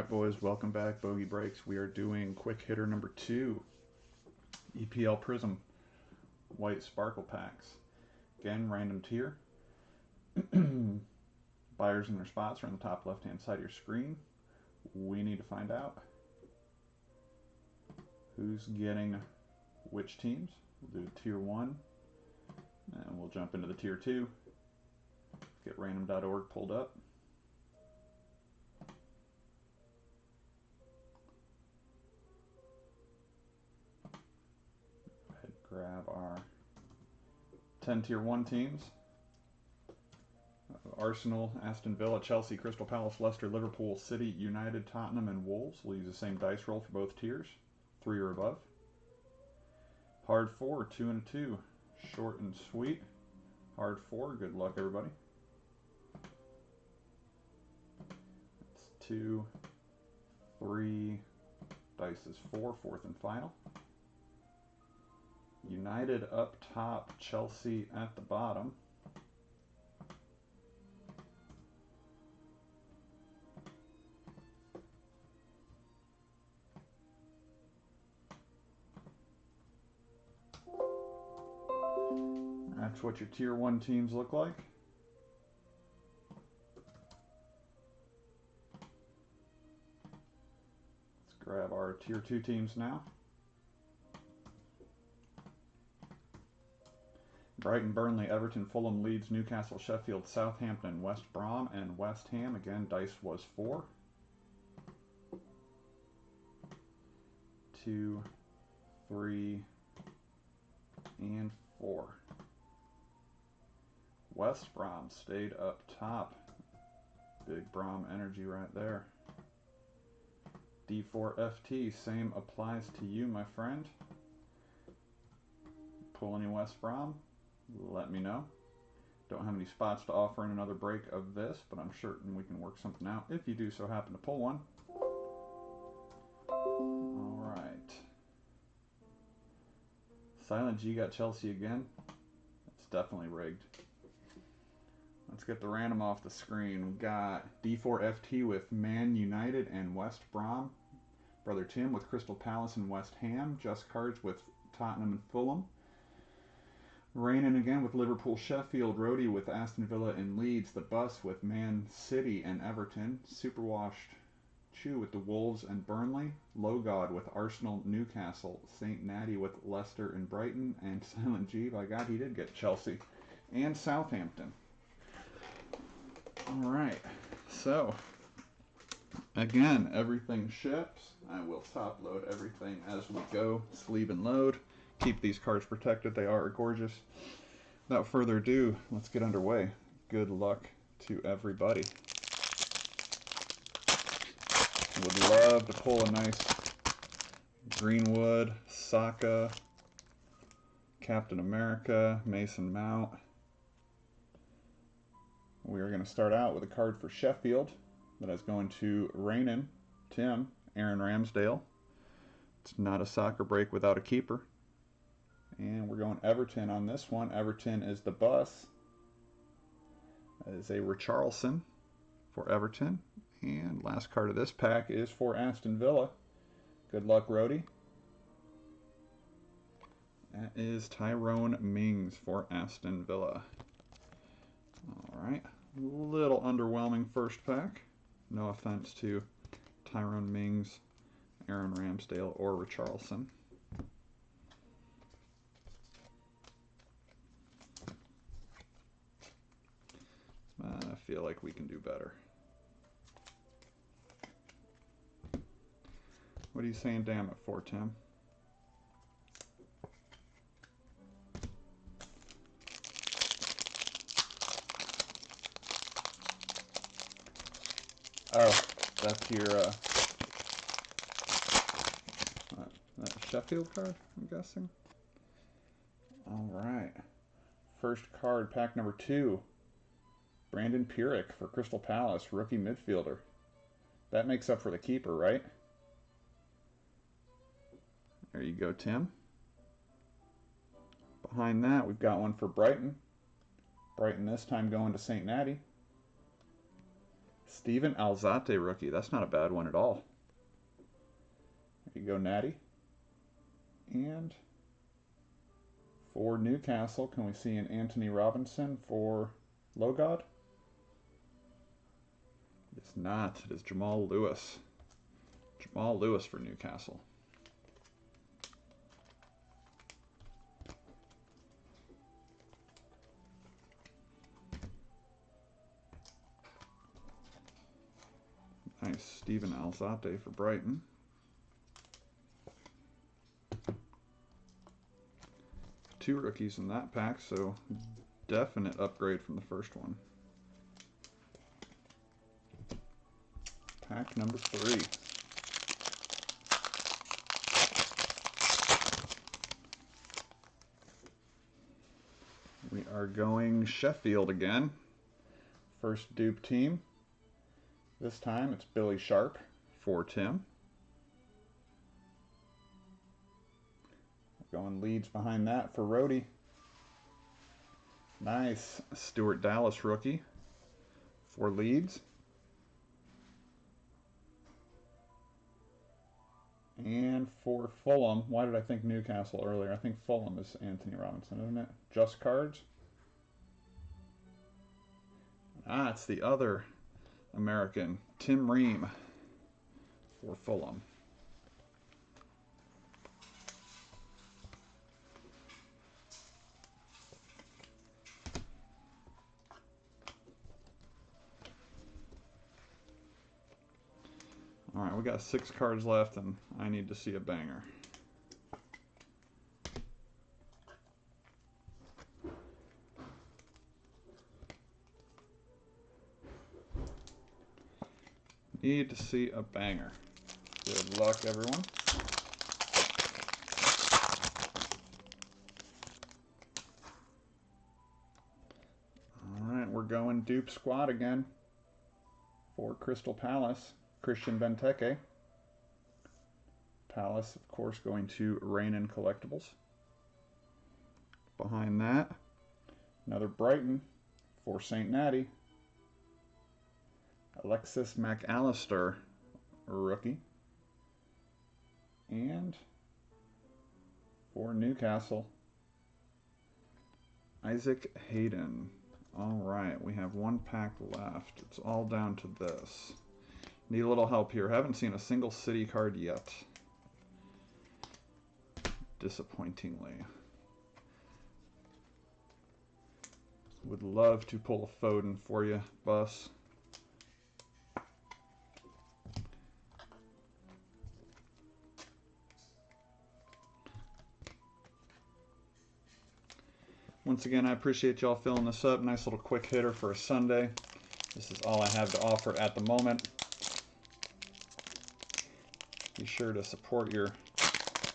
Alright boys, welcome back. Bogey Breaks. We are doing quick hitter number 2. EPL Prizm white sparkle packs. Again, random tier. Buyers and their spots are on the top left hand side of your screen. We need to find out who's getting which teams. We'll do tier 1 and we'll jump into the tier 2. Get random.org pulled up. Grab our 10 tier 1 teams. Arsenal, Aston Villa, Chelsea, Crystal Palace, Leicester, Liverpool, City, United, Tottenham, and Wolves. We'll use the same dice roll for both tiers, 3 or above. Hard 4, 2 and a 2, short and sweet. Hard 4, good luck everybody. That's 2, 3, dice is 4, fourth and final. United up top, Chelsea at the bottom. That's what your tier 1 teams look like. Let's grab our tier 2 teams now. Brighton, Burnley, Everton, Fulham, Leeds, Newcastle, Sheffield, Southampton, West Brom, and West Ham. Again, dice was 4. 2, 3, and 4. West Brom stayed up top. Big Brom energy right there. D4FT, same applies to you, my friend. Pull any West Brom? Let me know. Don't have any spots to offer in another break of this, but I'm certain we can work something out if you do so happen to pull one. Alright. Silent G got Chelsea again. It's definitely rigged. Let's get the random off the screen. We got D4FT with Man United and West Brom. Brother Tim with Crystal Palace and West Ham. Just Cards with Tottenham and Fulham. Raining again with Liverpool, Sheffield. Rhodey with Aston Villa and Leeds. The Bus with Man City and Everton. Superwashed Chew with the Wolves and Burnley. Low God with Arsenal, Newcastle. St. Natty with Leicester and Brighton. And Silent G, by God, he did get Chelsea and Southampton. Alright, so again, everything ships. I will top load everything as we go. Sleeve and load. Keep these cards protected. They are gorgeous. Without further ado, let's get underway. Good luck to everybody. Would love to pull a nice Greenwood, Saka, Captain America, Mason Mount. We are going to start out with a card for Sheffield that is going to Raining Tim, Aaron Ramsdale. It's not a soccer break without a keeper. And we're going Everton on this one. Everton is the Bus. That is a Richarlison for Everton. And last card of this pack is for Aston Villa. Good luck, Rhodey. That is Tyrone Mings for Aston Villa. Alright, a little underwhelming first pack. No offense to Tyrone Mings, Aaron Ramsdale, or Richarlison. I feel like we can do better. What are you saying damn it for, Tim? Oh, that's your that Sheffield card, I'm guessing. Alright. First card, pack number 2. Brandon Pierik for Crystal Palace, rookie midfielder. That makes up for the keeper, right? There you go, Tim. Behind that, we've got one for Brighton. Brighton this time going to St. Natty. Steven Alzate rookie. That's not a bad one at all. There you go, Natty. And for Newcastle, can we see an Anthony Robinson for Logod? It's not. It is Jamal Lewis. Jamal Lewis for Newcastle. Nice. Steven Alzate for Brighton. Two rookies in that pack, so definite upgrade from the first one. Pack number 3. We are going Sheffield again. First dupe team. This time it's Billy Sharp for Tim. Going Leeds behind that for Rhodey. Nice. Stuart Dallas rookie for Leeds. And for Fulham, why did I think Newcastle earlier? I think Fulham is Anthony Robinson, isn't it? Just Cards. Ah, it's the other American, Tim Ream for Fulham. All right, we got 6 cards left, and I need to see a banger. Need to see a banger. Good luck, everyone. All right, we're going dupe squad again for Crystal Palace. Christian Benteke. Palace, of course, going to Rain Collectibles. Behind that, another Brighton for St. Natty. Alexis McAllister, rookie. And for Newcastle, Isaac Hayden. All right, we have 1 pack left. It's all down to this. Need a little help here. Haven't seen a single City card yet. Disappointingly. Would love to pull a Foden for you, Bus. Once again, I appreciate y'all filling this up. Nice little quick hitter for a Sunday. This is all I have to offer at the moment. Be sure to support your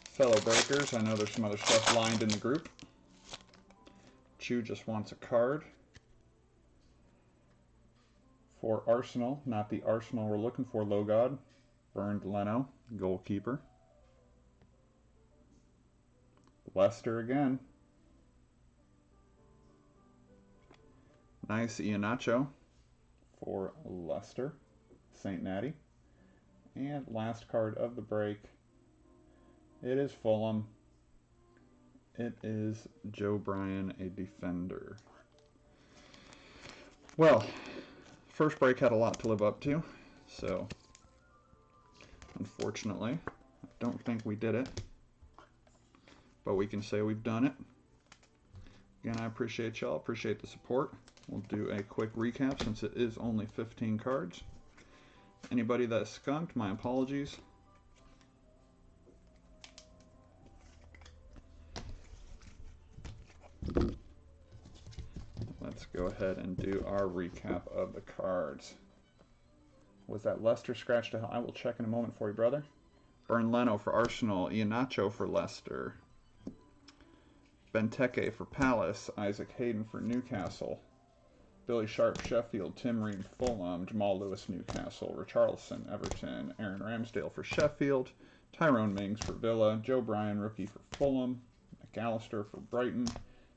fellow breakers. I know there's some other stuff lined in the group. Chu just wants a card for Arsenal. Not the Arsenal we're looking for, Logod. Bernd Leno, goalkeeper. Leicester again. Nice Iheanacho for Leicester. St. Natty. And last card of the break. It is Fulham. It is Joe Bryan, a defender. Well, first break had a lot to live up to, so unfortunately, I don't think we did it, but we can say we've done it. Again, I appreciate y'all, appreciate the support. We'll do a quick recap since it is only 15 cards. Anybody that skunked, my apologies. Let's go ahead and do our recap of the cards. Was that Leicester scratch to hell? I will check in a moment for you, brother. Bernd Leno for Arsenal. Iheanacho for Leicester. Benteke for Palace. Isaac Hayden for Newcastle. Billy Sharp, Sheffield. Tim Ream, Fulham. Jamal Lewis, Newcastle. Richarlison, Everton. Aaron Ramsdale for Sheffield. Tyrone Mings for Villa. Joe Bryan, rookie for Fulham. McAllister for Brighton.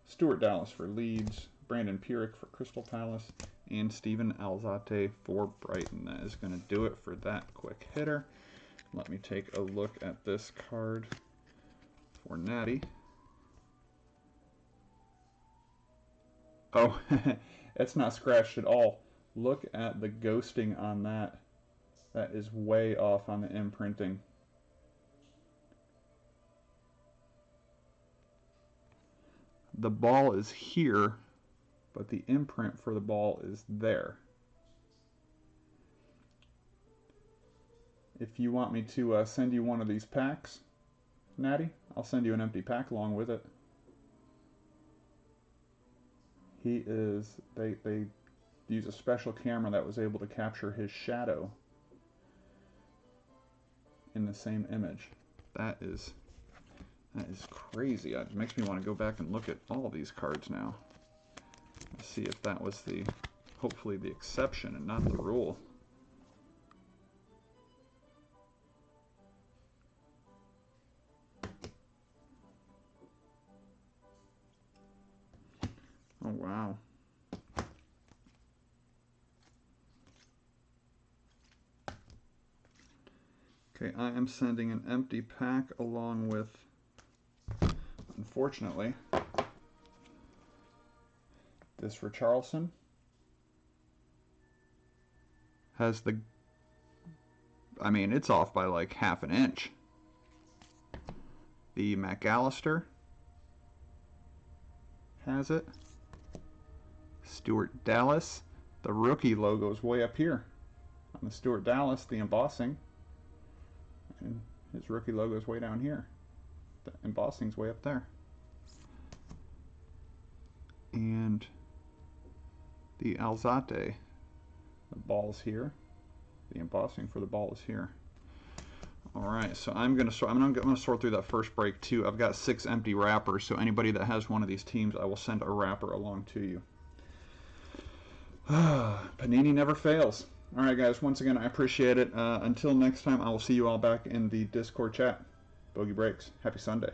Stuart Dallas for Leeds. Brandon Pierrick for Crystal Palace. and Steven Alzate for Brighton. That is going to do it for that quick hitter. Let me take a look at this card for Natty. Oh, it's not scratched at all. Look at the ghosting on that. That is way off on the imprinting. The ball is here, but the imprint for the ball is there. If you want me to send you one of these packs, Natty, I'll send you an empty pack along with it. They use a special camera that was able to capture his shadow in the same image. That is crazy. It makes me want to go back and look at all these cards now. Let's see if that was hopefully the exception and not the rule. Oh, wow. Okay, I am sending an empty pack along with, unfortunately, this for Charleston. Has the, I mean, it's off by like half an inch. The McAllister has it. Stuart Dallas, the rookie logo is way up here. On the Stuart Dallas, the embossing, and his rookie logo is way down here. The embossing's way up there. And the Alzate, the ball's here. The embossing for the ball is here. All right, so I'm gonna sort through that first break too. I've got 6 empty wrappers, so anybody that has one of these teams, I will send a wrapper along to you. Panini never fails. All right, guys, once again, I appreciate it. Until next time, I will see you all back in the Discord chat. Bogey breaks. Happy Sunday.